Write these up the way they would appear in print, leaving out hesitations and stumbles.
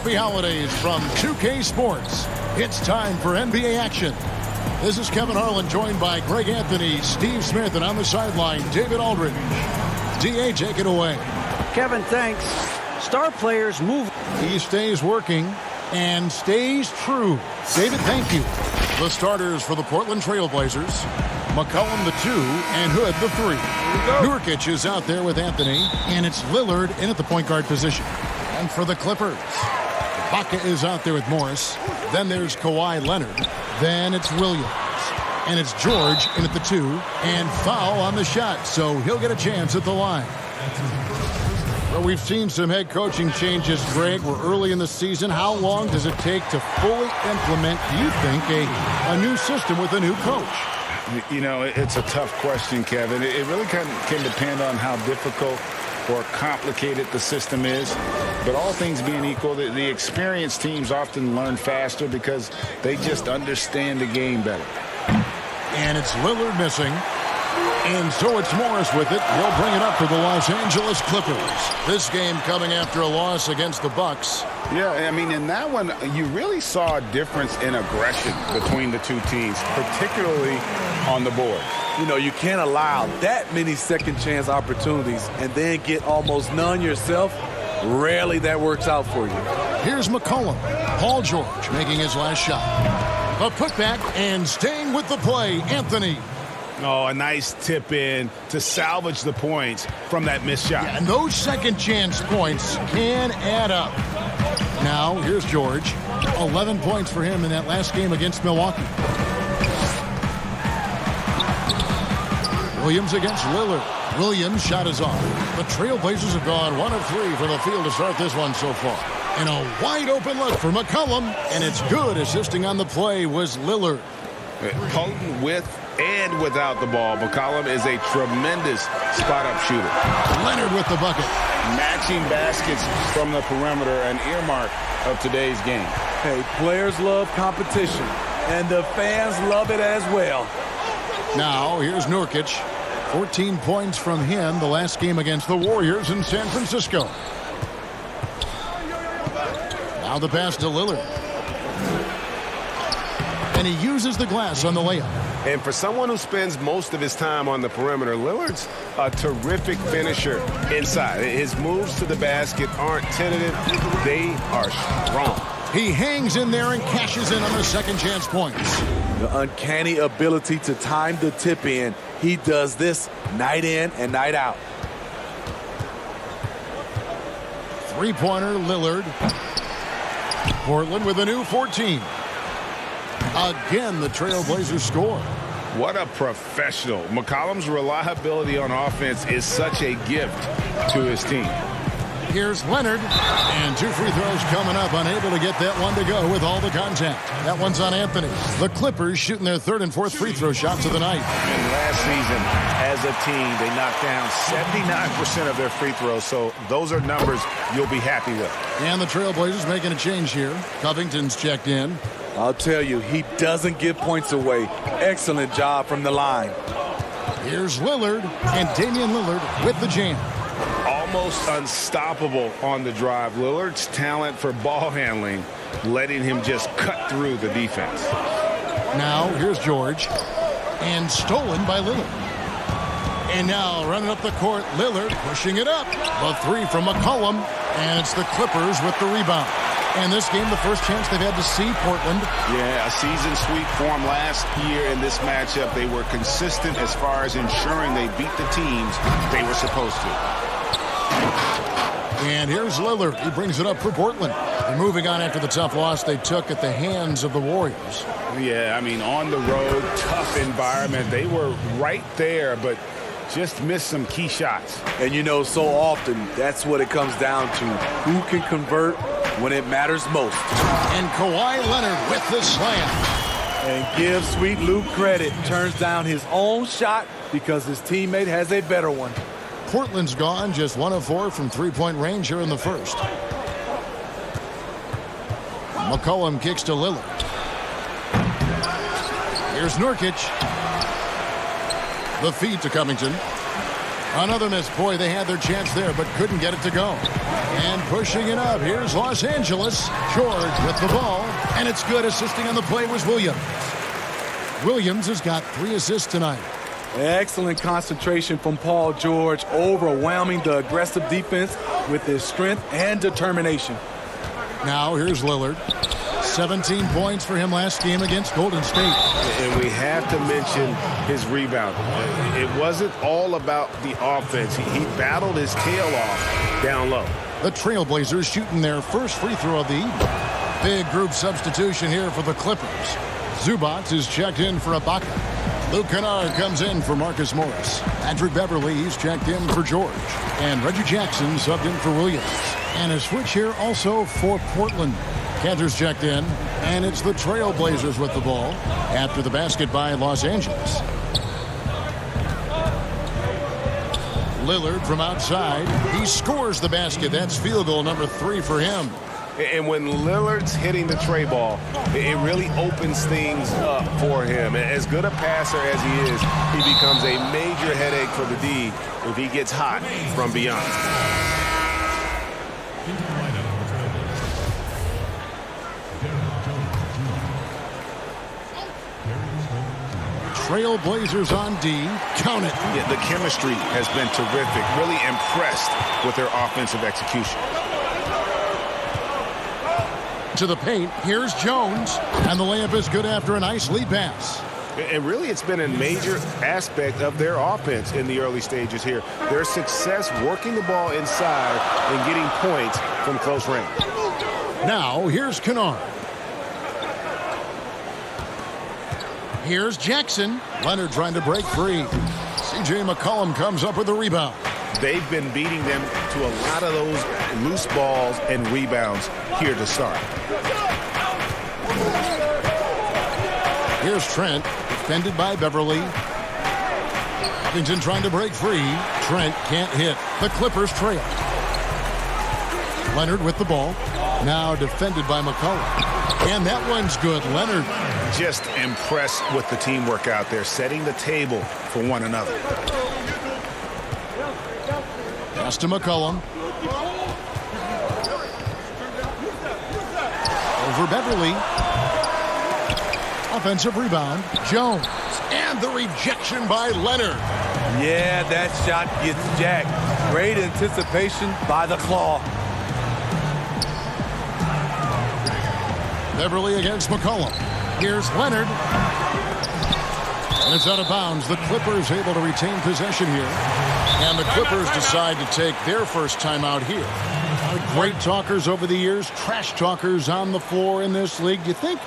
Happy holidays from 2K Sports. It's time for NBA action. This is Kevin Harlan, joined by Greg Anthony, Steve Smith, and on the sideline, David Aldridge. DA, take it away. Kevin, thanks. Star players move. He stays working and stays true. David, thank you. The starters for the Portland Trail Blazers: McCollum, the 2, and Hood, the 3. Nurkic is out there with Anthony, and it's Lillard in at the point guard position. And for the Clippers, Ibaka is out there with Morris. Then there's Kawhi Leonard. Then it's Williams. And it's George in at the 2, and foul on the shot, so he'll get a chance at the line. Well, we've seen some head coaching changes, Greg. We're early in the season. How long does it take to fully implement, do you think, a new system with a new coach? You know, it's a tough question, Kevin. It really can depend on how difficult or complicated the system is. But all things being equal, the experienced teams often learn faster because they just understand the game better. And it's Lillard missing. And so it's Morris with it. He'll bring it up for the Los Angeles Clippers. This game coming after a loss against the Bucks. Yeah, I mean, in that one, you really saw a difference in aggression between the two teams, particularly on the board. You know, you can't allow that many second chance opportunities and then get almost none yourself. Rarely that works out for you. Here's McCollum. Paul George making his last shot. A putback and staying with the play, Anthony. Oh, a nice tip in to salvage the points from that missed shot. Yeah, and those second chance points can add up. Now, here's George. 11 points for him in that last game against Milwaukee. Williams against Lillard. Williams' shot is off. The Trailblazers have gone 1 of 3 from the field to start this one so far. And a wide open look for McCollum, and it's good. Assisting on the play was Lillard. Potent with and without the ball, McCollum is a tremendous spot-up shooter. Leonard with the bucket. Matching baskets from the perimeter, an earmark of today's game. Hey, players love competition, and the fans love it as well. Now, here's Nurkic. 14 points from him the last game against the Warriors in San Francisco. Now the pass to Lillard. And he uses the glass on the layup. And for someone who spends most of his time on the perimeter, Lillard's a terrific finisher inside. His moves to the basket aren't tentative. They are strong. He hangs in there and cashes in on the second chance points. The uncanny ability to time the tip in. He does this night in and night out. Three-pointer, Lillard. Portland with a new 14. Again, the Trailblazers score. What a professional. McCollum's reliability on offense is such a gift to his team. Here's Leonard, and 2 free throws coming up, unable to get that one to go with all the contact. That one's on Anthony. The Clippers shooting their 3rd and 4th free throw shots of the night. And last season, as a team, they knocked down 79% of their free throws, so those are numbers you'll be happy with. And the Trailblazers making a change here. Covington's checked in. I'll tell you, he doesn't give points away. Excellent job from the line. Here's Lillard, and Damian Lillard with the jam. Almost unstoppable on the drive. Lillard's talent for ball handling, letting him just cut through the defense. Now, here's George, and stolen by Lillard. And now, running up the court, Lillard pushing it up. The 3 from McCollum, and it's the Clippers with the rebound. And this game, the first chance they've had to see Portland. Yeah, a season sweep form last year in this matchup. They were consistent as far as ensuring they beat the teams they were supposed to. And here's Lillard. He brings it up for Portland. And moving on after the tough loss they took at the hands of the Warriors. Yeah, I mean, on the road, tough environment. They were right there, but just missed some key shots. And you know, so often, that's what it comes down to. Who can convert when it matters most? And Kawhi Leonard with the slam. And give Sweet Luke credit. Turns down his own shot because his teammate has a better one. Portland's gone just 1 of 4 from three-point range here in the first. McCollum kicks to Lillard. Here's Nurkic. The feed to Covington. Another miss. Boy, they had their chance there, but couldn't get it to go. And pushing it up, here's Los Angeles. George with the ball, and it's good. Assisting on the play was Williams. Williams has got 3 assists tonight. Excellent concentration from Paul George, overwhelming the aggressive defense with his strength and determination. Now here's Lillard. 17 points for him last game against Golden State. And we have to mention his rebound. It wasn't all about the offense. He battled his tail off down low. The Trailblazers shooting their first free throw of the evening. Big group substitution here for the Clippers. Zubac is checked in for Ibaka. Luke Kennard comes in for Marcus Morris. Patrick Beverly, he's checked in for George. And Reggie Jackson subbed in for Williams. And a switch here also for Portland. Kanter's checked in, and it's the Trailblazers with the ball after the basket by Los Angeles. Lillard from outside. He scores the basket. That's field goal number 3 for him. And when Lillard's hitting the tray ball, it really opens things up for him. As good a passer as he is, he becomes a major headache for the D if he gets hot from beyond. Trailblazers on D. Count it. Yeah, the chemistry has been terrific. Really impressed with their offensive execution. To the paint. Here's Jones. And the layup is good after a nice lead pass. And really, it's been a major aspect of their offense in the early stages here. Their success working the ball inside and getting points from close range. Now, here's Kennard. Here's Jackson. Leonard trying to break free. C.J. McCollum comes up with the rebound. They've been beating them to a lot of those loose balls and rebounds here to start. Here's Trent, defended by Beverly. Covington trying to break free. Trent can't hit. The Clippers trail. Leonard with the ball. Now defended by McCollum. And that one's good. Leonard. Just impressed with the teamwork out there, setting the table for one another. Pass to McCollum. Over Beverly. Offensive rebound. Jones. And the rejection by Leonard. Yeah, that shot gets jacked. Great anticipation by the claw. Beverly against McCollum. Here's Leonard. And it's out of bounds. The Clippers able to retain possession here. And the Clippers decide to take their first timeout here. Great talkers over the years, trash talkers on the floor in this league. Do you think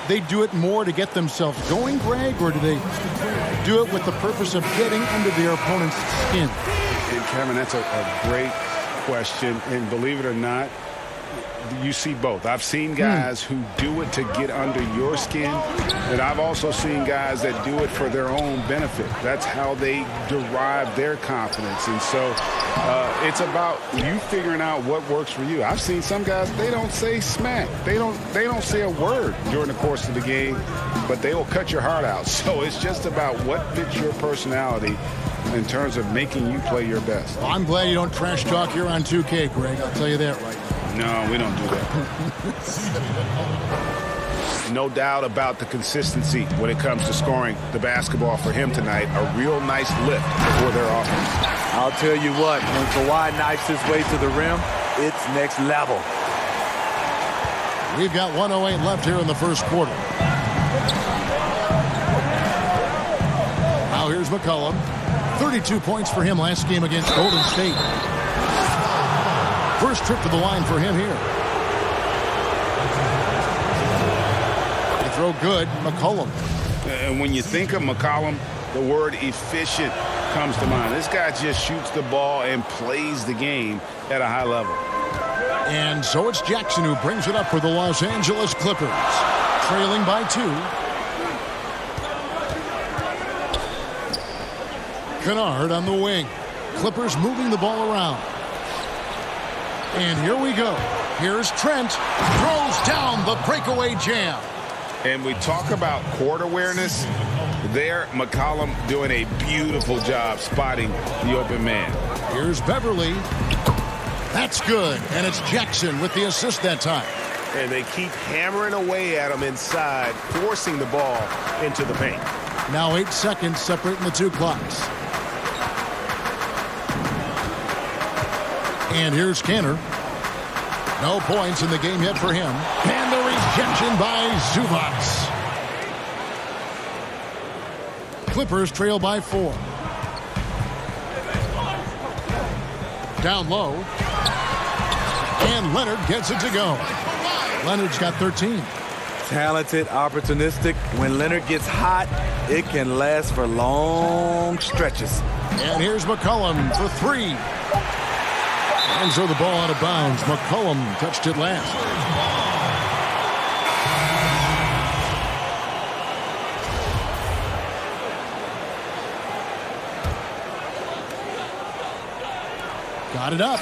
they do it more to get themselves going, Greg, or do they do it with the purpose of getting under their opponent's skin? And Kevin, that's a great question. And believe it or not, you see both. I've seen guys who do it to get under your skin, and I've also seen guys that do it for their own benefit. That's how they derive their confidence. And so it's about you figuring out what works for you. I've seen some guys, they don't say smack. They don't say a word during the course of the game, but they will cut your heart out. So it's just about what fits your personality in terms of making you play your best. Well, I'm glad you don't trash talk here on 2K, Greg. I'll tell you that right now. No, we don't do that. No doubt about the consistency when it comes to scoring the basketball for him tonight. A real nice lift for their offense. I'll tell you what, when Kawhi knifes his way to the rim, it's next level. We've got 1:08 left here in the first quarter. Now here's McCollum. 32 points for him last game against Golden State. First trip to the line for him here. They throw good. McCollum. And when you think of McCollum, the word efficient comes to mind. This guy just shoots the ball and plays the game at a high level. And so it's Jackson who brings it up for the Los Angeles Clippers. Trailing by 2. Kennard on the wing. Clippers moving the ball around. And here we go. Here's Trent. Throws down the breakaway jam. And we talk about court awareness. There, McCollum doing a beautiful job spotting the open man. Here's Beverly. That's good, and it's Jackson with the assist that time. And they keep hammering away at him inside, forcing the ball into the paint. Now 8 seconds separating the two clocks. And here's Kanter. No points in the game yet for him. And the rejection by Zubac. Clippers trail by 4. Down low. And Leonard gets it to go. Leonard's got 13. Talented, opportunistic. When Leonard gets hot, it can last for long stretches. And here's McCollum for 3. And so the ball out of bounds. McCollum touched it last. Got it up.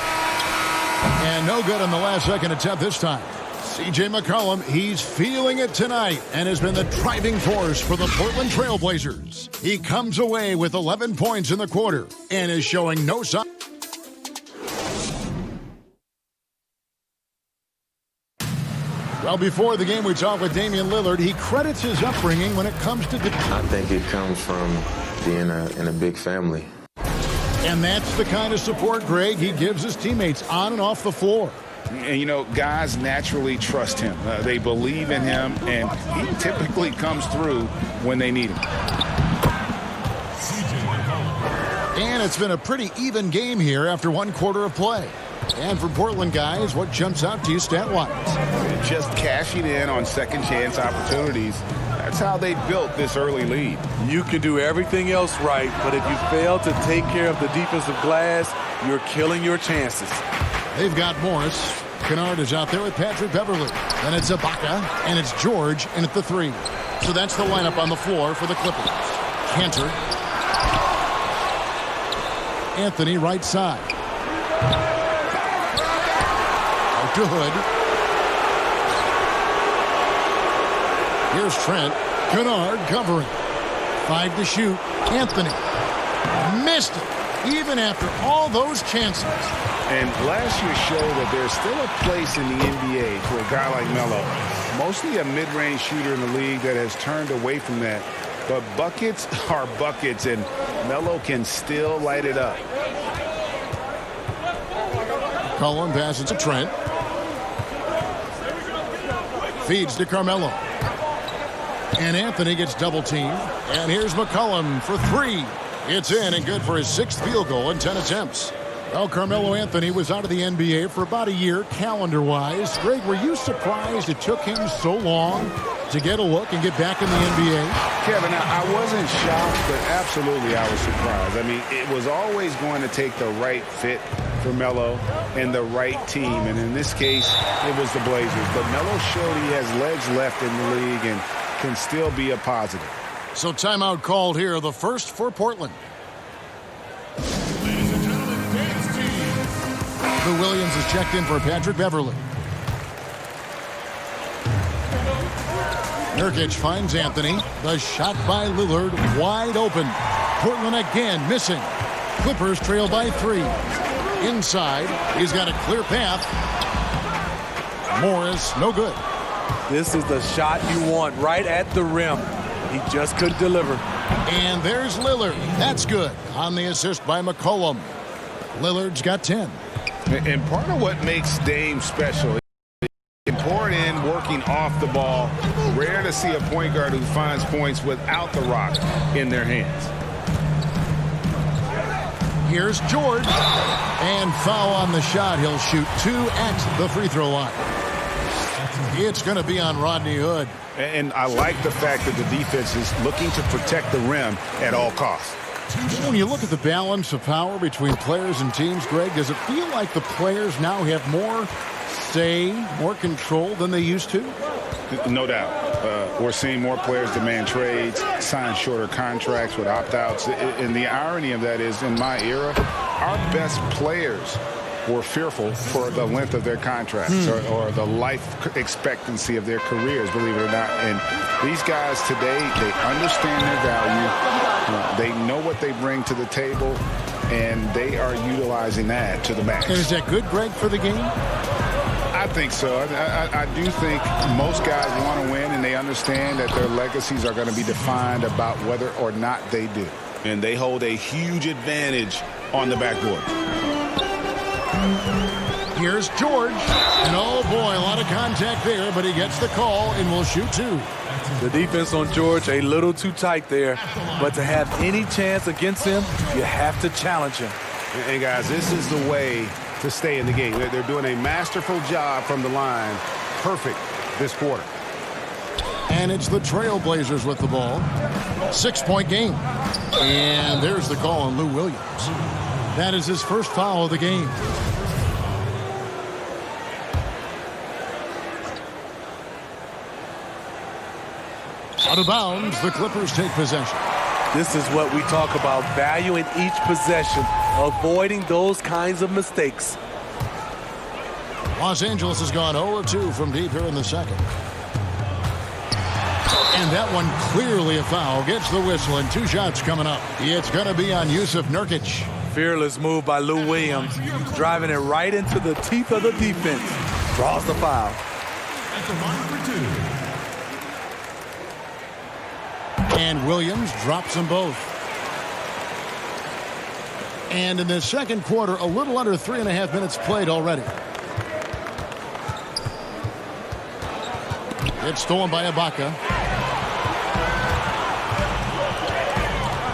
And no good on the last second attempt this time. C.J. McCollum, he's feeling it tonight and has been the driving force for the Portland Trail Blazers. He comes away with 11 points in the quarter and is showing no sign. Well, before the game, we talked with Damian Lillard. He credits his upbringing when it comes to I think it comes from being in a big family. And that's the kind of support, Greg, he gives his teammates on and off the floor. And, you know, guys naturally trust him. They believe in him, and he typically comes through when they need him. And it's been a pretty even game here after one quarter of play. And for Portland guys, what jumps out to you stat-wise? Just cashing in on second-chance opportunities. That's how they built this early lead. You can do everything else right, but if you fail to take care of the defensive glass, you're killing your chances. They've got Morris. Kennard is out there with Patrick Beverly. Then it's Ibaka, and it's George in at the 3. So that's the lineup on the floor for the Clippers. Kanter. Anthony right side. Out to Hood. Here's Trent. Kennard covering. 5 to shoot. Anthony. Missed it. Even after all those chances. And last year showed that there's still a place in the NBA for a guy like Melo. Mostly a mid-range shooter in the league that has turned away from that. But buckets are buckets, and Melo can still light it up. Cullen passes to Trent. Feeds to Carmelo. And Anthony gets double-teamed. And here's McCollum for 3. It's in and good for his 6th field goal in 10 attempts. Well, Carmelo Anthony was out of the NBA for about a year, calendar-wise. Greg, were you surprised it took him so long to get a look and get back in the NBA? Kevin, I wasn't shocked, but absolutely I was surprised. I mean, it was always going to take the right fit for Melo and the right team. And in this case, it was the Blazers. But Melo showed he has legs left in the league and can still be a positive. So timeout called here, the first for Portland. Lou Williams is checked in for Patrick Beverly. Nurkic finds Anthony. The shot by Lillard wide open. Portland again missing. Clippers trail by 3. Inside, he's got a clear path. Morris, no good. This is the shot you want right at the rim. He just couldn't deliver. And there's Lillard. That's good. On the assist by McCollum. Lillard's got 10. And part of what makes Dame special, he can pour it in, working off the ball. Rare to see a point guard who finds points without the rock in their hands. Here's George. And foul on the shot. He'll shoot 2 at the free throw line. It's going to be on Rodney Hood. And I like the fact that the defense is looking to protect the rim at all costs. When you look at the balance of power between players and teams, Greg, does it feel like the players now have more say, more control than they used to? No doubt. We're seeing more players demand trades, sign shorter contracts with opt-outs. And the irony of that is, in my era, our best players were fearful for the length of their contracts or the life expectancy of their careers, believe it or not. And these guys today, they understand their value. They know what they bring to the table. and they are utilizing that to the max. And is that good, Greg, for the game? I think so. I do think most guys want to win, and they understand that their legacies are going to be defined about whether or not they do. And they hold a huge advantage on the backboard. Here's George. And oh boy, a lot of contact there, but he gets the call and will shoot two. The defense on George a little too tight there, but to have any chance against him, you have to challenge him. And guys, this is the way to stay in the game. They're doing a masterful job from the line. Perfect this quarter. And it's the Trailblazers with the ball. 6-point game. And there's the call on Lou Williams. That is his first foul of the game. Out of bounds, the Clippers take possession. This is what we talk about, valuing each possession, avoiding those kinds of mistakes. Los Angeles has gone 0 of 2 from deep here in the second. And that one clearly a foul. Gets the whistle, and 2 shots coming up. It's going to be on Yusuf Nurkic. Fearless move by Lou Williams, driving it right into the teeth of the defense. Draws the foul. At the line for 2. And Williams drops them both. And in the second quarter, a little under 3.5 minutes played already. It's stolen by Ibaka.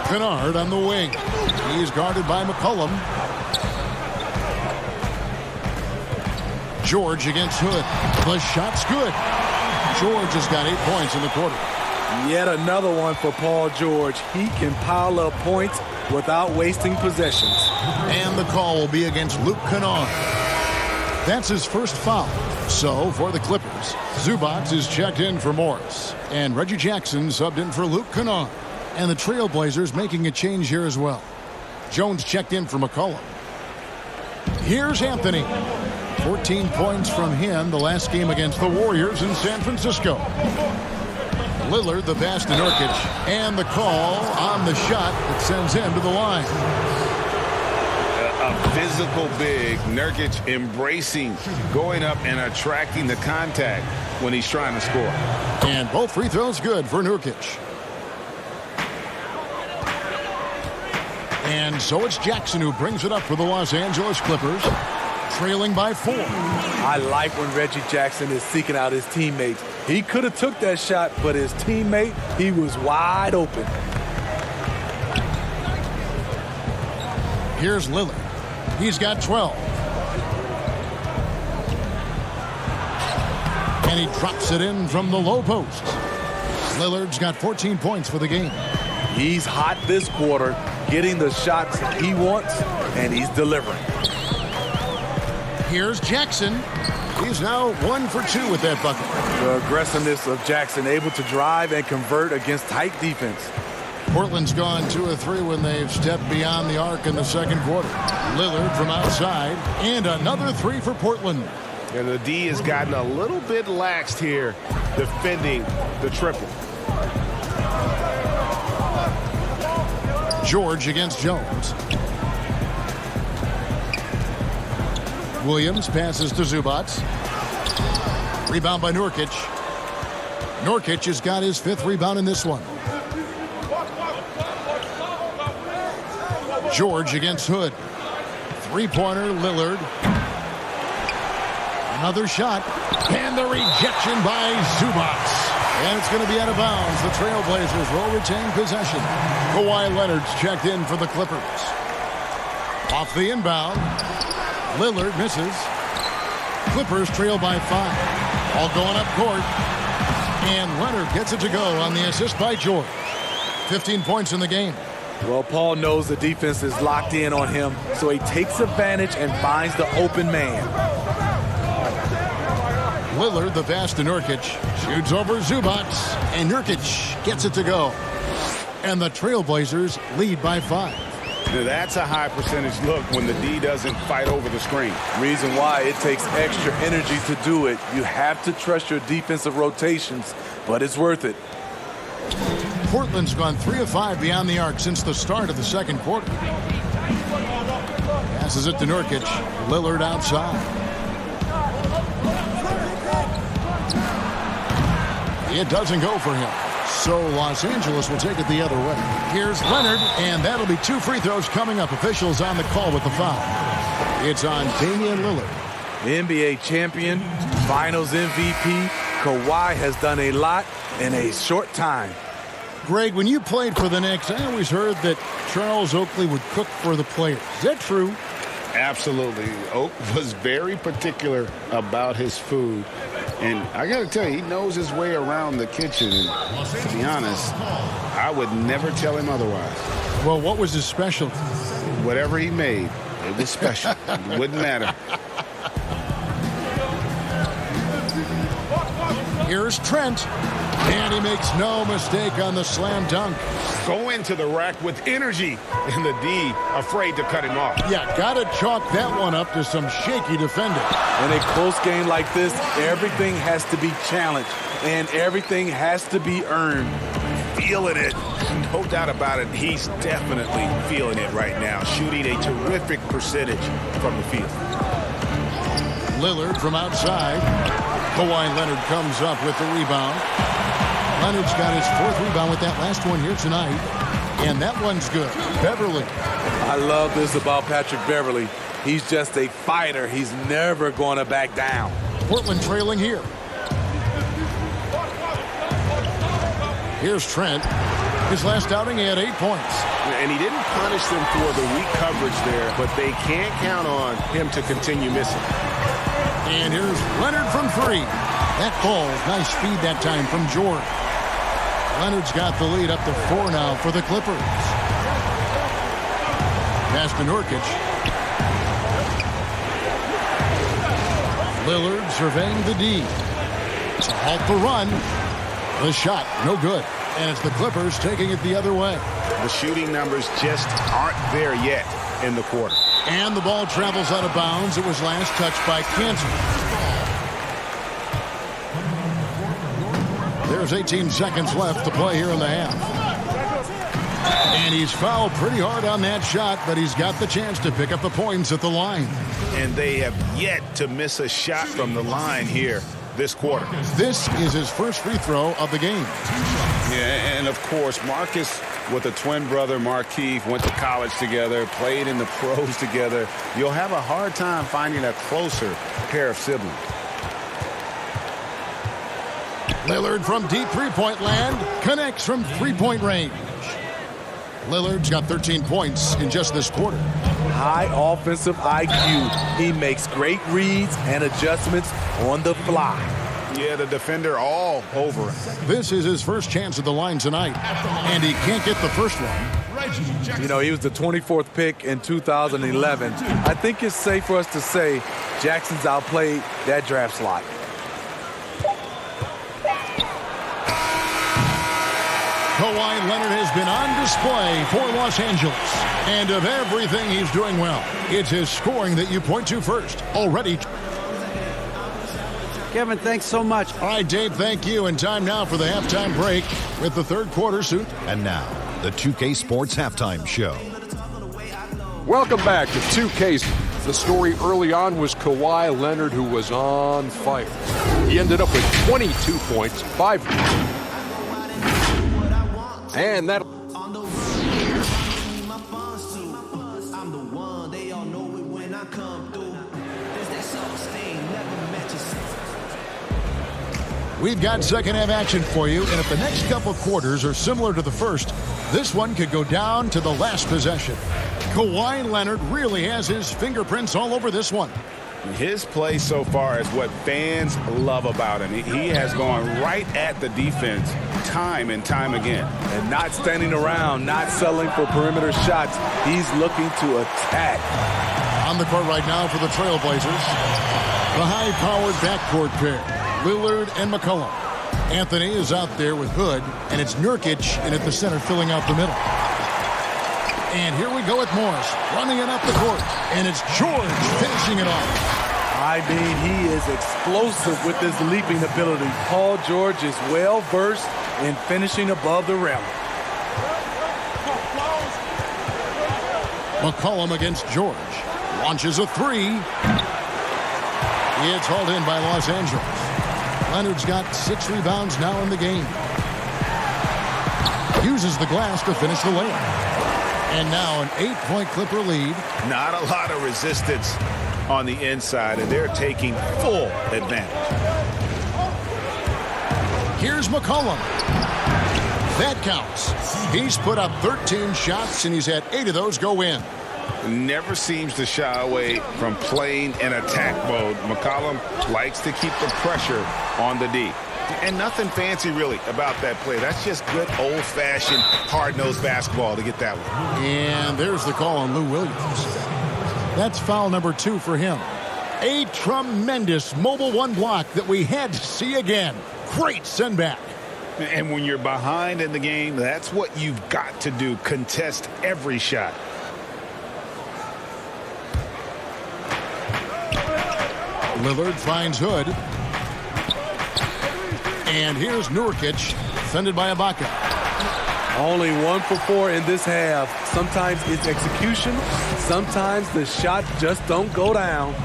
Kennard on the wing. He's guarded by McCollum. George against Hood. The shot's good. George has got 8 points in the quarter. Yet another one for Paul George. He can pile up points without wasting possessions. And the call will be against Luke Kennard. That's his first foul. So, for the Clippers, Zubac is checked in for Morris. And Reggie Jackson subbed in for Luke Kennard. And the Trailblazers making a change here as well. Jones checked in for McCollum. Here's Anthony. 14 points from him the last game against the Warriors in San Francisco. Lillard, the pass to Nurkic, and the call on the shot that sends him to the line. A physical big, Nurkic embracing, going up and attracting the contact when he's trying to score. And both free throws good for Nurkic. And so it's Jackson who brings it up for the Los Angeles Clippers, trailing by 4. I like when Reggie Jackson is seeking out his teammates. He could have took that shot, but his teammate, he was wide open. Here's Lillard. He's got 12. And he drops it in from the low post. Lillard's got 14 points for the game. He's hot this quarter, getting the shots he wants, and he's delivering. Here's Jackson. He's now 1 for 2 with that bucket. The aggressiveness of Jackson, able to drive and convert against tight defense. Portland's gone 2 of 3 when they've stepped beyond the arc in the second quarter. Lillard from outside, and another 3 for Portland. And the D has gotten a little bit laxed here, defending the triple. George against Jones. Williams passes to Zubac. Rebound by Nurkic. Nurkic has got his 5th rebound in this one. George against Hood. 3-pointer, Lillard. Another shot. And the rejection by Zubac. And it's going to be out of bounds. The Trailblazers will retain possession. Kawhi Leonard's checked in for the Clippers. Off the inbound. Lillard misses. Clippers trail by 5. All going up court. And Leonard gets it to go on the assist by George. 15 points in the game. Well, Paul knows the defense is locked in on him, so he takes advantage and finds the open man. Lillard, the pass to Nurkic. Shoots over Zubac. And Nurkic gets it to go. And the Trailblazers lead by 5. Now that's a high percentage look when the D doesn't fight over the screen. Reason why it takes extra energy to do it. You have to trust your defensive rotations, but it's worth it. Portland's gone 3 of 5 beyond the arc since the start of the second quarter. Passes it to Nurkic. Lillard outside. It doesn't go for him. So Los Angeles will take it the other way. Here's Leonard, and that'll be 2 free throws coming up. Officials on the call with the foul. It's on Damian Lillard. NBA champion, finals MVP, Kawhi has done a lot in a short time. Greg, when you played for the Knicks, I always heard that Charles Oakley would cook for the players. Is that true? Absolutely. Oak was very particular about his food. And I got to tell you, he knows his way around the kitchen. And to be honest, I would never tell him otherwise. Well, what was his specialty? Whatever he made, it was special. It wouldn't matter. Here's Trent. And he makes no mistake on the slam dunk. Go into the rack with energy, and the D afraid to cut him off. Yeah, got to chalk that one up to some shaky defending. In a close game like this, everything has to be challenged, and everything has to be earned. Feeling it. No doubt about it. He's definitely feeling it right now, shooting a terrific percentage from the field. Lillard from outside. Kawhi Leonard comes up with the rebound. Leonard's got his 4th rebound with that last one here tonight. And that one's good. Beverly. I love this about Patrick Beverly. He's just a fighter. He's never going to back down. Portland trailing here. Here's Trent. His last outing, he had 8 points. And he didn't punish them for the weak coverage there, but they can't count on him to continue missing. And here's Leonard from 3. That falls. Nice feed that time from George. Leonard's got the lead up to 4 now for the Clippers. Pass to Nurkic. Lillard surveying the D. To halt the run. The shot, no good. And it's the Clippers taking it the other way. The shooting numbers just aren't there yet in the quarter. And the ball travels out of bounds. It was last touched by Cantor. There's 18 seconds left to play here in the half. And he's fouled pretty hard on that shot, but he's got the chance to pick up the points at the line. And they have yet to miss a shot from the line here this quarter. This is his first free throw of the game. Yeah, and of course, Marcus with a twin brother, Markieff, went to college together, played in the pros together. You'll have a hard time finding a closer pair of siblings. Lillard from deep three-point land connects from three-point range. Lillard's got 13 points in just this quarter. High offensive IQ. He makes great reads and adjustments on the fly. Yeah, the defender all over him. This is his first chance at the line tonight, and he can't get the first one. You know, he was the 24th pick in 2011. I think it's safe for us to say Jackson's outplayed that draft slot. Kawhi Leonard has been on display for Los Angeles. And of everything he's doing well, it's his scoring that you point to first. Already. Kevin, thanks so much. All right, Dave, thank you. And time now for the halftime break with the third quarter soon. And now, the 2K Sports Halftime Show. Welcome back to 2K. The story early on was Kawhi Leonard, who was on fire. He ended up with 22 points, 5. And that... We've got second half action for you, and if the next couple quarters are similar to the first, this one could go down to the last possession. Kawhi Leonard really has his fingerprints all over this one. His play so far is what fans love about him. He has gone right at the defense time and time again. And not standing around, not settling for perimeter shots. He's looking to attack. On the court right now for the Trailblazers, the high-powered backcourt pair, Lillard and McCollum. Anthony is out there with Hood, and it's Nurkic in at the center filling out the middle. And here we go with Morris running it up the court, and it's George finishing it off. I mean, he is explosive with his leaping ability. Paul George is well-versed in finishing above the rim. McCollum against George. Launches a three. It's hauled in by Los Angeles. Leonard's got 6 rebounds now in the game. Uses the glass to finish the layup. And now an 8-point Clipper lead. Not a lot of resistance on the inside, and they're taking full advantage. Here's McCollum. That counts. He's put up 13 shots, and he's had 8 of those go in. Never seems to shy away from playing in attack mode. McCollum likes to keep the pressure on the D. And nothing fancy, really, about that play. That's just good old-fashioned, hard-nosed basketball to get that one. And there's the call on Lou Williams. That's foul number 2 for him. A tremendous mobile 1 block that we had to see again. Great send back. And when you're behind in the game, that's what you've got to do. Contest every shot. Lillard finds Hood. And here's Nurkic, defended by Ibaka. Only 1 for 4 in this half. Sometimes it's execution. Sometimes the shot just don't go down.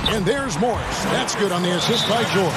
And there's Morris. That's good on the assist by George.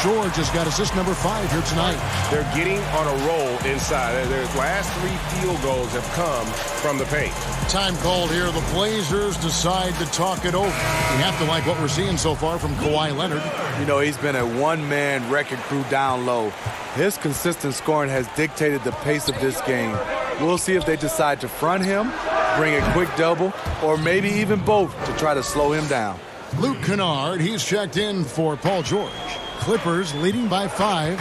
George has got assist number 5 here tonight. They're getting on a roll inside. Their last 3 field goals have come from the paint. Time called here. The Blazers decide to talk it over. You have to like what we're seeing so far from Kawhi Leonard. You know, he's been a one-man wrecking crew down low. His consistent scoring has dictated the pace of this game. We'll see if they decide to front him, bring a quick double, or maybe even both to try to slow him down. Luke Kennard, he's checked in for Paul George. Clippers leading by 5. A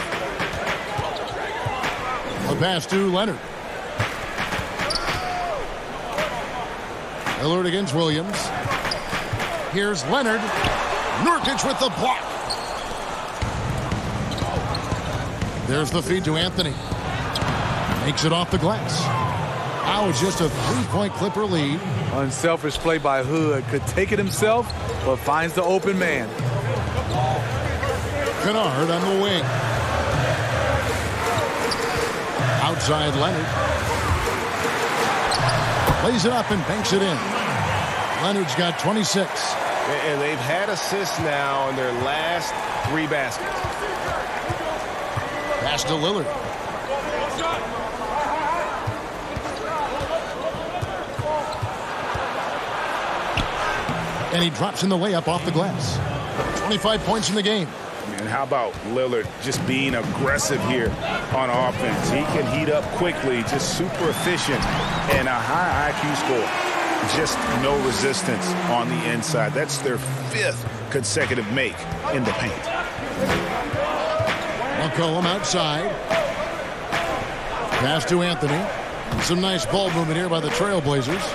pass to Leonard. Lillard against Williams. Here's Leonard. Nurkic with the block. There's the feed to Anthony. Makes it off the glass. Now it's just a 3-point Clipper lead. Unselfish play by Hood. Could take it himself, but finds the open man. Kennard on the wing. Outside Leonard. Lays it up and banks it in. Leonard's got 26. And they've had assists now in their last 3 baskets. Pass to Lillard. And he drops in the layup off the glass. 25 points in the game. And how about Lillard just being aggressive here on offense? He can heat up quickly, just super efficient, and a high IQ score. Just no resistance on the inside. That's their 5th consecutive make in the paint. McCollum outside. Pass to Anthony. Some nice ball movement here by the Trailblazers.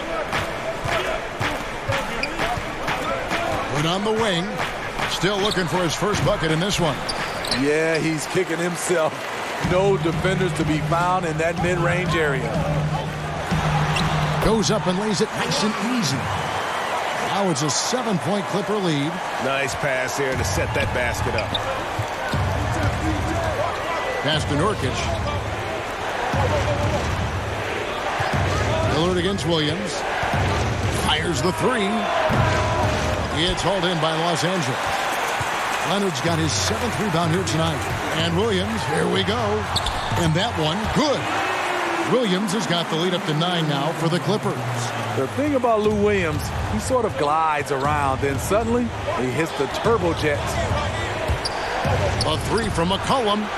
But on the wing. Still looking for his first bucket in this one. Yeah, he's kicking himself. No defenders to be found in that mid-range area. Goes up and lays it nice and easy. Now it's a 7-point Clipper lead. Nice pass there to set that basket up. Pass to Nurkic. Lillard against Williams. Fires the 3. It's hauled in by Los Angeles. Leonard's got his 7th rebound here tonight. And Williams, here we go. And that one, good. Williams has got the lead up to 9 now for the Clippers. The thing about Lou Williams, he sort of glides around, then suddenly he hits the turbojets. A 3 from McCollum.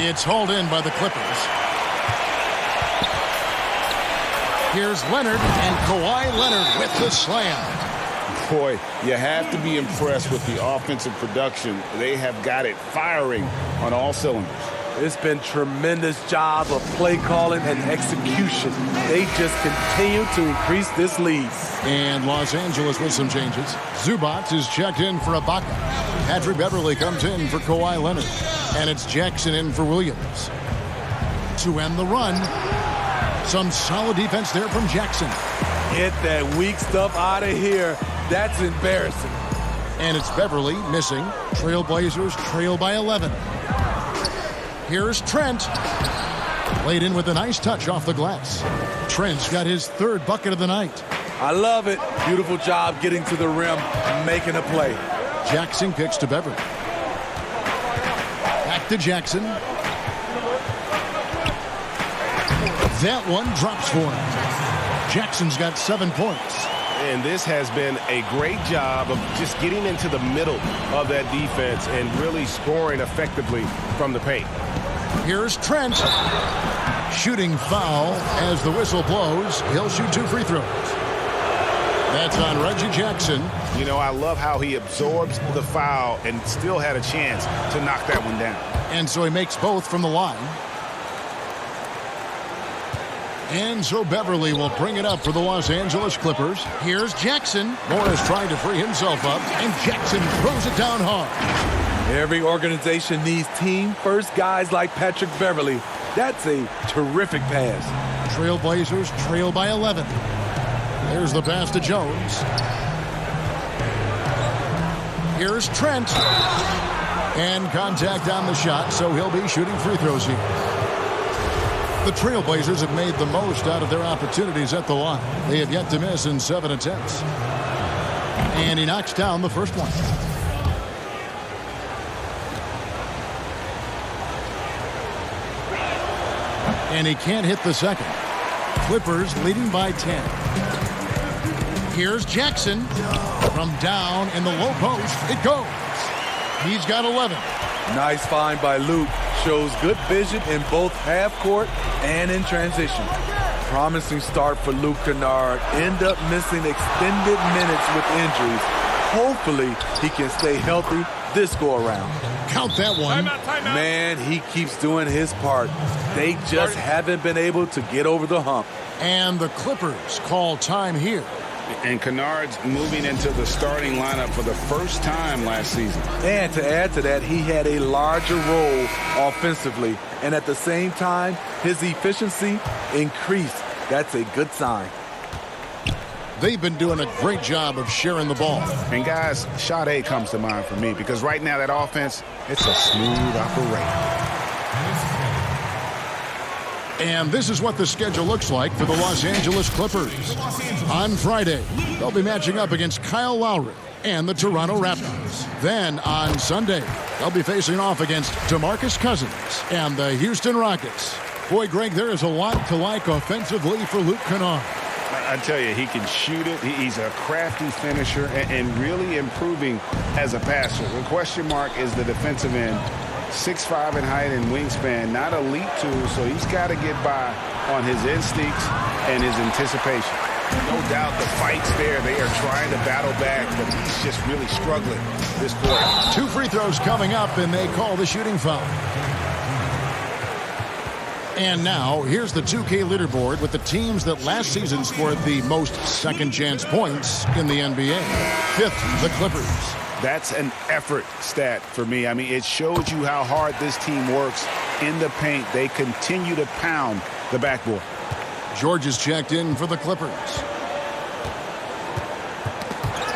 It's hauled in by the Clippers. Here's Leonard, and Kawhi Leonard with the slam. Boy, you have to be impressed with the offensive production. They have got it firing on all cylinders. It's been tremendous job of play calling and execution. They just continue to increase this lead. And Los Angeles with some changes. Zubac is checked in for Ibaka. Patrick Beverly comes in for Kawhi Leonard. And it's Jackson in for Williams. To end the run, some solid defense there from Jackson. Get that weak stuff out of here. That's embarrassing. And it's Beverly missing. Trailblazers trail by 11. Here's Trent. Laid in with a nice touch off the glass. Trent's got his third bucket of the night. I love it. Beautiful job getting to the rim, making a play. Jackson kicks to Beverly. Back to Jackson. That one drops for him. Jackson's got 7 points. And this has been a great job of just getting into the middle of that defense and really scoring effectively from the paint. Here's Trent. Shooting foul as the whistle blows. He'll shoot 2 free throws. That's on Reggie Jackson. You know, I love how he absorbs the foul and still had a chance to knock that one down. And so he makes both from the line. And so Beverly will bring it up for the Los Angeles Clippers. Here's Jackson. Morris trying to free himself up, and Jackson throws it down hard. Every organization needs team-first guys like Patrick Beverly. That's a terrific pass. Trailblazers trail by 11. There's the pass to Jones. Here's Trent. And contact on the shot, so he'll be shooting free throws here. The Trailblazers have made the most out of their opportunities at the line. They have yet to miss in 7 attempts. And he knocks down the first one. And he can't hit the second. Clippers leading by 10. Here's Jackson. From down in the low post, it goes. He's got 11. Nice find by Luke. Shows good vision in both half court and in transition. Promising start for Luke Kennard. End up missing extended minutes with injuries. Hopefully he can stay healthy this go around. Count that one. Timeout. Man, he keeps doing his part. They just haven't been able to get over the hump. And the Clippers call time here. And Kennard's moving into the starting lineup for the first time last season. And to add to that, he had a larger role offensively. And at the same time, his efficiency increased. That's a good sign. They've been doing a great job of sharing the ball. And guys, shot A comes to mind for me because right now that offense, it's a smooth operation. And this is what the schedule looks like for the Los Angeles Clippers. On Friday, they'll be matching up against Kyle Lowry and the Toronto Raptors. Then on Sunday, they'll be facing off against DeMarcus Cousins and the Houston Rockets. Boy, Greg, there is a lot to like offensively for Luke Kennard. I tell you, he can shoot it. He's a crafty finisher and really improving as a passer. The question mark is the defensive end. 6'5" in height and wingspan, not elite tool, so he's got to get by on his instincts and his anticipation. No doubt the fight's there. They are trying to battle back, but he's just really struggling this quarter. 2 free throws coming up, and they call the shooting foul. And now, here's the 2K leaderboard with the teams that last season scored the most second-chance points in the NBA. 5th, the Clippers. That's an effort stat for me. I mean, it shows you how hard this team works in the paint. They continue to pound the backboard. George is checked in for the Clippers.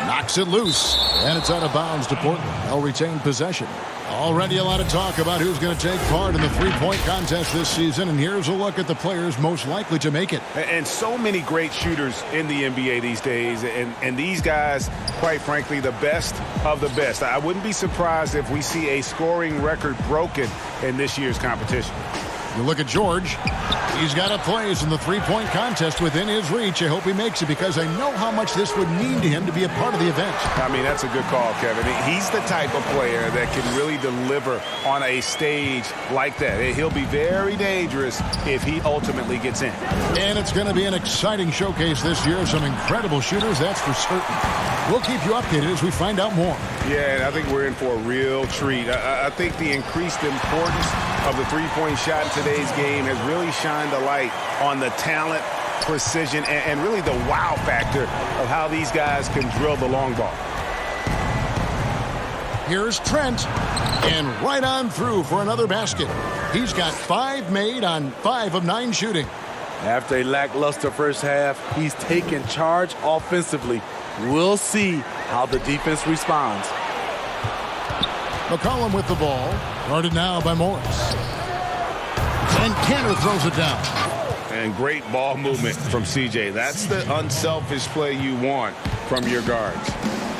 Knocks it loose, and it's out of bounds to Portland. They'll retain possession. Already a lot of talk about who's going to take part in the three-point contest this season, and here's a look at the players most likely to make it. And so many great shooters in the NBA these days, and these guys, quite frankly, the best of the best. I wouldn't be surprised if we see a scoring record broken in this year's competition. You look at George. He's got a place in the three-point contest within his reach. I hope he makes it because I know how much this would mean to him to be a part of the event. I mean, that's a good call, Kevin. He's the type of player that can really deliver on a stage like that. He'll be very dangerous if he ultimately gets in. And it's going to be an exciting showcase this year. Some incredible shooters, that's for certain. We'll keep you updated as we find out more. Yeah, and I think we're in for a real treat. I think the increased importance of the three-point shot in today's game has really shined a light on the talent, precision, and really the wow factor of how these guys can drill the long ball. Here's Trent, and right on through for another basket. He's got 5 made on 5 of 9 shooting. After a lackluster first half, he's taken charge offensively. We'll see how the defense responds. McCollum with the ball, guarded now by Morris. And Cantor throws it down. And great ball movement from CJ. That's the unselfish play you want from your guards.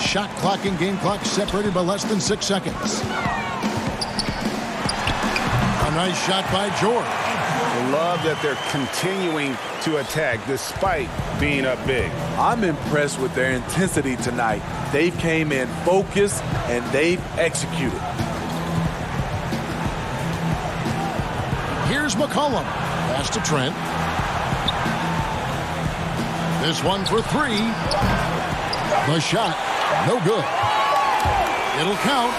Shot clock and game clock separated by less than 6 seconds. A nice shot by George. I love that they're continuing to attack despite being up big. I'm impressed with their intensity tonight. They've came in focused and they've executed. Here's McCollum. Pass to Trent. This one for 3. The shot, no good. It'll count.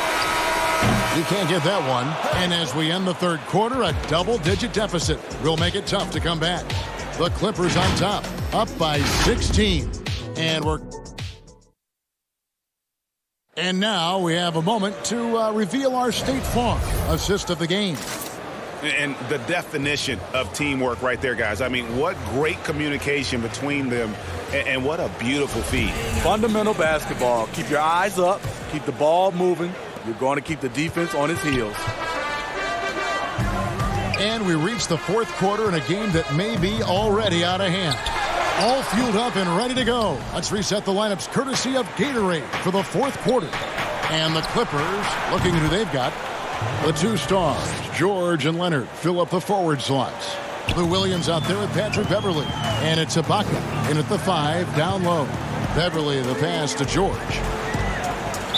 You can't get that one. And as we end the third quarter, a double-digit deficit will make it tough to come back. The Clippers on top, up by 16. And now we have a moment to reveal our State Farm assist of the game. And the definition of teamwork right there, guys. I mean, what great communication between them, and what a beautiful feed. Fundamental basketball. Keep your eyes up. Keep the ball moving. You're going to keep the defense on its heels. And we reach the fourth quarter in a game that may be already out of hand. All fueled up and ready to go. Let's reset the lineups courtesy of Gatorade for the fourth quarter. And the Clippers, looking at who they've got. The two stars, George and Leonard, fill up the forward slots. Lou Williams out there with Patrick Beverly. And it's Ibaka in at the 5, down low. Beverly the pass to George.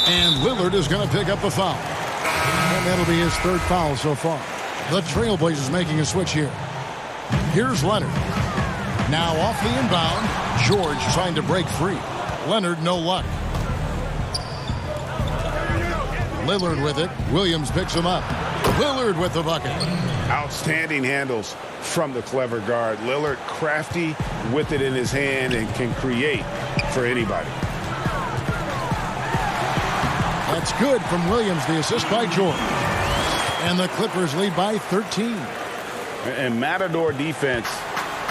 And Lillard is going to pick up the foul. And that'll be his third foul so far. The Trailblazers making a switch here. Here's Leonard. Now off the inbound. George trying to break free. Leonard no luck. Lillard with it. Williams picks him up. Lillard with the bucket. Outstanding handles from the clever guard. Lillard crafty with it in his hand and can create for anybody. That's good from Williams. The assist by George. And the Clippers lead by 13. And Matador defense,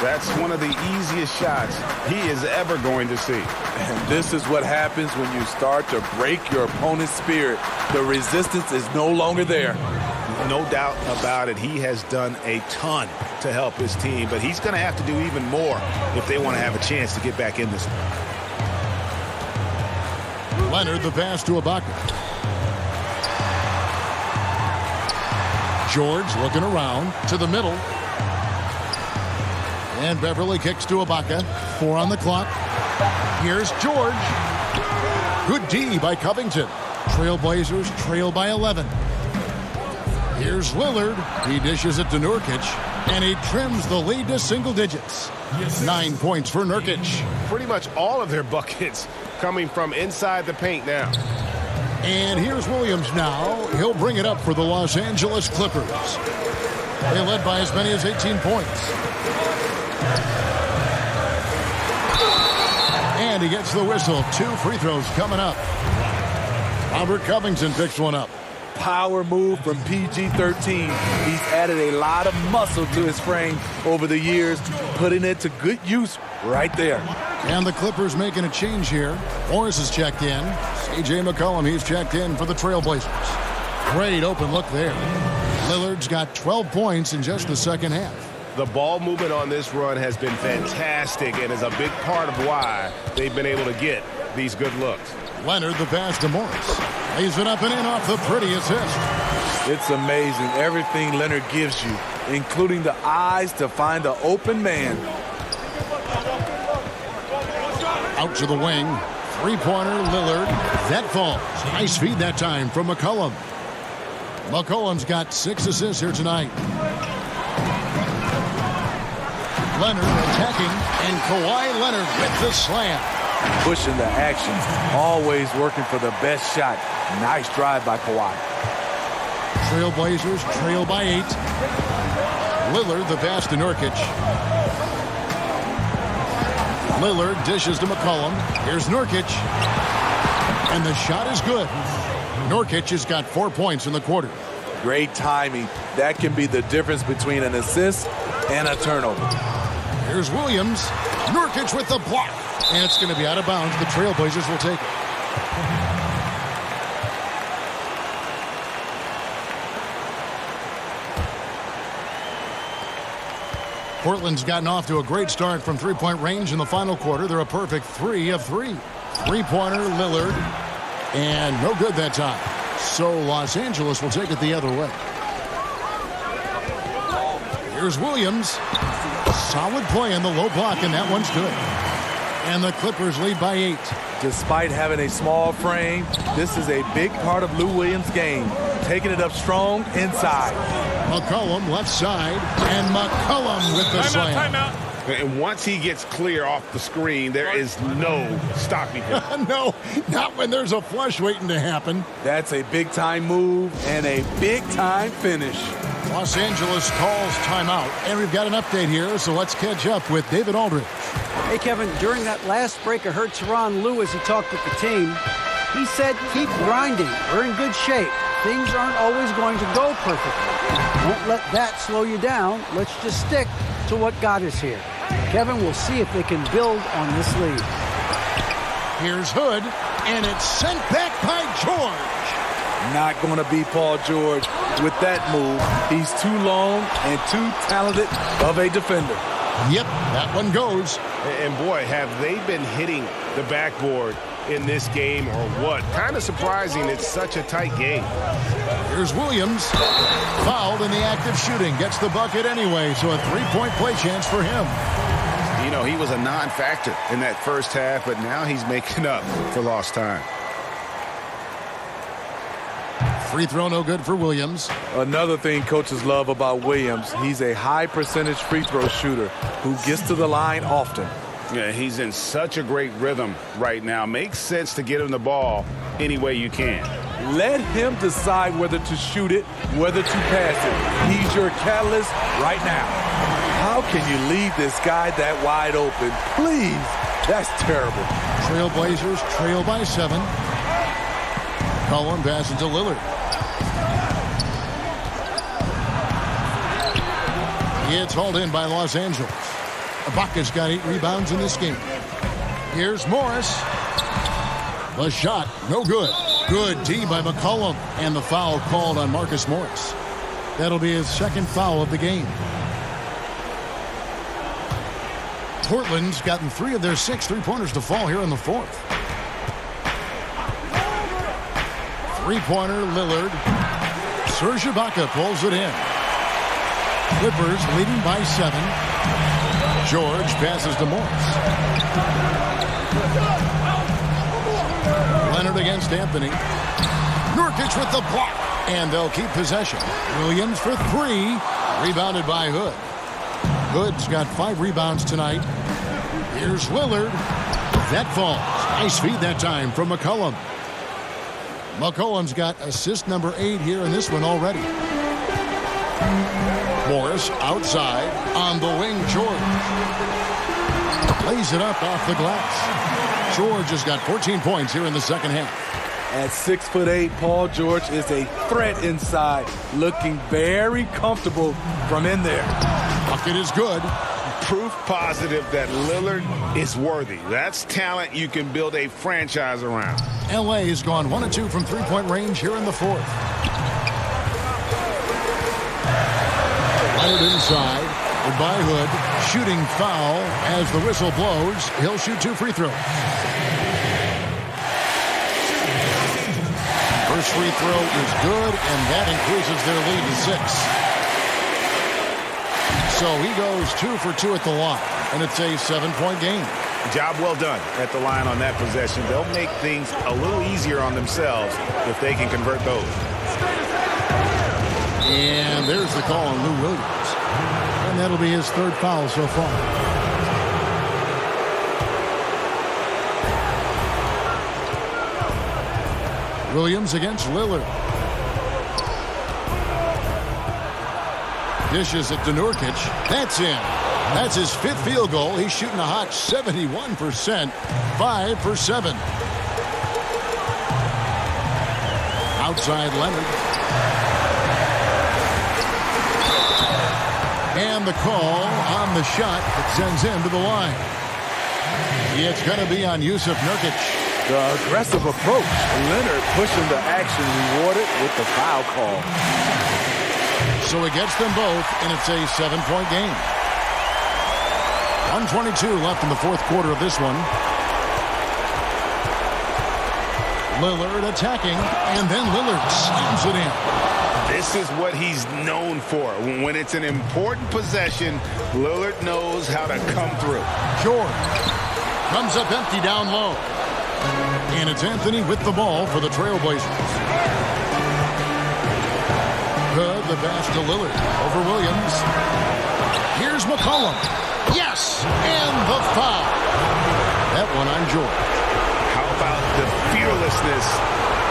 that's one of the easiest shots he is ever going to see. And this is what happens when you start to break your opponent's spirit. The resistance is no longer there. No doubt about it. He has done a ton to help his team, but he's going to have to do even more if they want to have a chance to get back in this one. Leonard the pass to Ibaka. George looking around to the middle. And Beverly kicks to Ibaka. 4 on the clock. Here's George. Good D by Covington. Trailblazers trail by 11. Here's Lillard. He dishes it to Nurkic. And he trims the lead to single digits. 9 points for Nurkic. Pretty much all of their buckets coming from inside the paint now. And here's Williams now. He'll bring it up for the Los Angeles Clippers. They led by as many as 18 points. And he gets the whistle. 2 free throws coming up. Robert Covington picks one up. Power move from PG-13. He's added a lot of muscle to his frame over the years, putting it to good use right there. And the Clippers making a change here. Morris is checked in. C.J. McCollum, he's checked in for the Trailblazers. Great open look there. Lillard's got 12 points in just the second half. The ball movement on this run has been fantastic and is a big part of why they've been able to get these good looks. Leonard the pass to Morris. Lays it up and in off the pretty assist. It's amazing everything Leonard gives you, including the eyes to find the open man. Out to the wing. Three-pointer, Lillard. That falls. Nice feed that time from McCollum. McCollum's got 6 assists here tonight. Leonard attacking, and Kawhi Leonard with the slam. Pushing the action. Always working for the best shot. Nice drive by Kawhi. Trailblazers trail by 8. Lillard the pass to Nurkic. Lillard dishes to McCollum. Here's Nurkic. And the shot is good. Nurkic has got 4 points in the quarter. Great timing. That can be the difference between an assist and a turnover. Here's Williams. Nurkic with the block. And it's going to be out of bounds. The Trailblazers will take it. Portland's gotten off to a great start from three-point range in the final quarter. They're a perfect 3 of 3. Three-pointer, Lillard, and no good that time. So Los Angeles will take it the other way. Here's Williams. Solid play in the low block, and that one's good. And the Clippers lead by 8. Despite having a small frame, this is a big part of Lou Williams' game. Taking it up strong inside. McCollum left side, and McCollum with the slam. Timeout. And once he gets clear off the screen, there is no stopping him. No, not when there's a flush waiting to happen. That's a big-time move and a big-time finish. Los Angeles calls timeout, and we've got an update here, so let's catch up with David Aldridge. Hey, Kevin, during that last break, I heard Tyronn Lue as he talked with the team. He said, keep grinding. We're in good shape. Things aren't always going to go perfectly. Don't let that slow you down. Let's just stick to what got us here. Kevin, we'll see if they can build on this lead. Here's Hood, and it's sent back by George. Not going to be Paul George with that move. He's too long and too talented of a defender. Yep, that one goes. And boy, have they been hitting the backboard in this game or what? Kind of surprising. It's such a tight game. Here's Williams. Fouled in the act of shooting. Gets the bucket anyway, so a three-point play chance for him. You know, he was a non-factor in that first half, but now he's making up for lost time. Free throw no good for Williams. Another thing coaches love about Williams, he's a high percentage free throw shooter who gets to the line often. Yeah, he's in such a great rhythm right now. Makes sense to get him the ball any way you can. Let him decide whether to shoot it, whether to pass it. He's your catalyst right now. How can you leave this guy that wide open? Please, that's terrible. Trailblazers trail by 7. Cullen passes to Lillard. It's hauled in by Los Angeles. Ibaka's got 8 rebounds in this game. Here's Morris. The shot, no good. Good D by McCollum. And the foul called on Marcus Morris. That'll be his second foul of the game. Portland's gotten 3 of their 6 three-pointers to fall here in the fourth. Three-pointer, Lillard. Serge Ibaka pulls it in. Clippers leading by 7. George passes to Morris. Leonard against Anthony. Nurkic with the block. And they'll keep possession. Williams for 3. Rebounded by Hood. Hood's got 5 rebounds tonight. Here's Lillard. That falls. Nice feed that time from McCollum. McCollum's got assist number 8 here in this one already. Morris outside on the wing. George lays it up off the glass. George has got 14 points here in the second half. At 6'8", Paul George is a threat inside, looking very comfortable from in there. Bucket is good. Proof positive that Lillard is worthy. That's talent you can build a franchise around. L.A. has gone 1 of 2 from three-point range here in the fourth. Leonard inside. By Hood. Shooting foul as the whistle blows. He'll shoot 2 free throws. First free throw is good, and that increases their lead to 6. So he goes 2 for 2 at the line, and it's a 7-point game. Job well done at the line on that possession. They'll make things a little easier on themselves if they can convert those. And there's the call on Lou Williams. And that'll be his 3rd foul so far. Williams against Lillard. Dishes it to Nurkic. That's in. That's his 5th field goal. He's shooting a hot 71%. 5 for 7. Outside Leonard. And the call on the shot that sends him to the line. It's going to be on Yusuf Nurkic. The aggressive approach. Leonard pushing the action, rewarded with the foul call. So he gets them both, and it's a 7-point game. 1:22 left in the fourth quarter of this one. Lillard attacking, and then Lillard slams it in. This is what he's known for. When it's an important possession, Lillard knows how to come through. George comes up empty down low. And it's Anthony with the ball for the Trailblazers. Good, the pass to Lillard over Williams. Here's McCollum. Yes, and the foul. That one on George. How about the fearlessness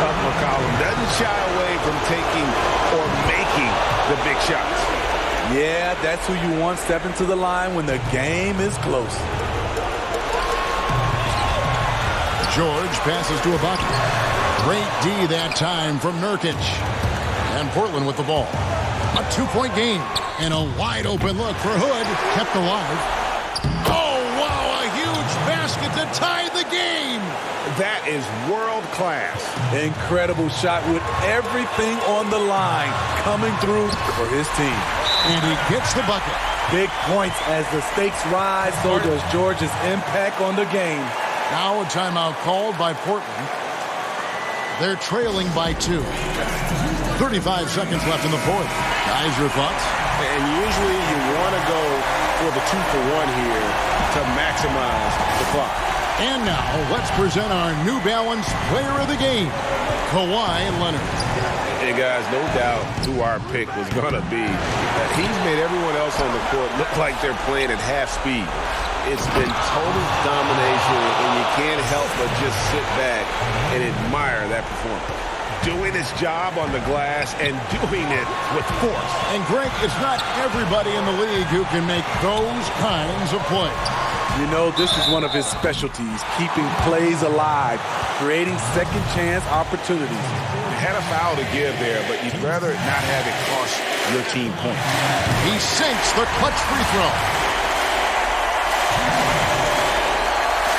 of McCollum? Doesn't shy away from taking or making the big shots. Yeah, that's who you want stepping to the line when the game is close. George passes to Ibaka. Great D that time from Nurkic. And Portland with the ball. A 2-point game. And a wide open look for Hood. Kept alive. Oh, wow, a huge basket to tie the game. That is world class. Incredible shot with everything on the line coming through for his team. And he gets the bucket. Big points as the stakes rise, so does George's impact on the game. Now a timeout called by Portland. They're trailing by 2. 35 seconds left in the fourth. Guys, your thoughts? And usually you want to go for the 2-for-1 here to maximize the clock. And now let's present our New Balance player of the game, Kawhi Leonard. And guys, no doubt who our pick was going to be. He's made everyone else on the court look like they're playing at half speed. It's been total domination, and you can't help but just sit back and admire that performance. Doing his job on the glass and doing it with force. And Greg, it's not everybody in the league who can make those kinds of plays. You know, this is one of his specialties, keeping plays alive, creating second chance opportunities. Had a foul to give there, but you'd rather not have it cost your team points. He sinks the clutch free throw.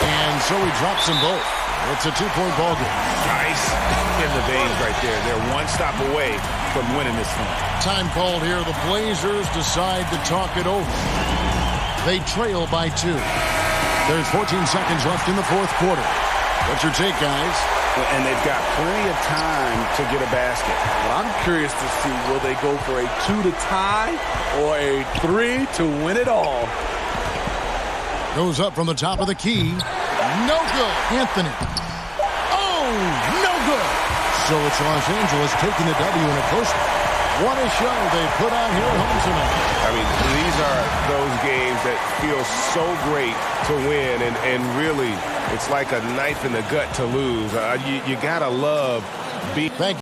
And so he drops them both. It's a 2-point ball game. Nice in the veins right there. They're one stop away from winning this one. Time called here. The Blazers decide to talk it over. They trail by 2. There's 14 seconds left in the fourth quarter. What's your take, guys? And they've got plenty of time to get a basket. Well, I'm curious to see, will they go for a 2 to tie or a 3 to win it all? Goes up from the top of the key. No good. Anthony. Oh, no good. So it's Los Angeles taking the W in a close one. What a show they put on here at home tonight. I mean, these are those games that feel so great to win, and really, it's like a knife in the gut to lose. You got to love being... Thank you.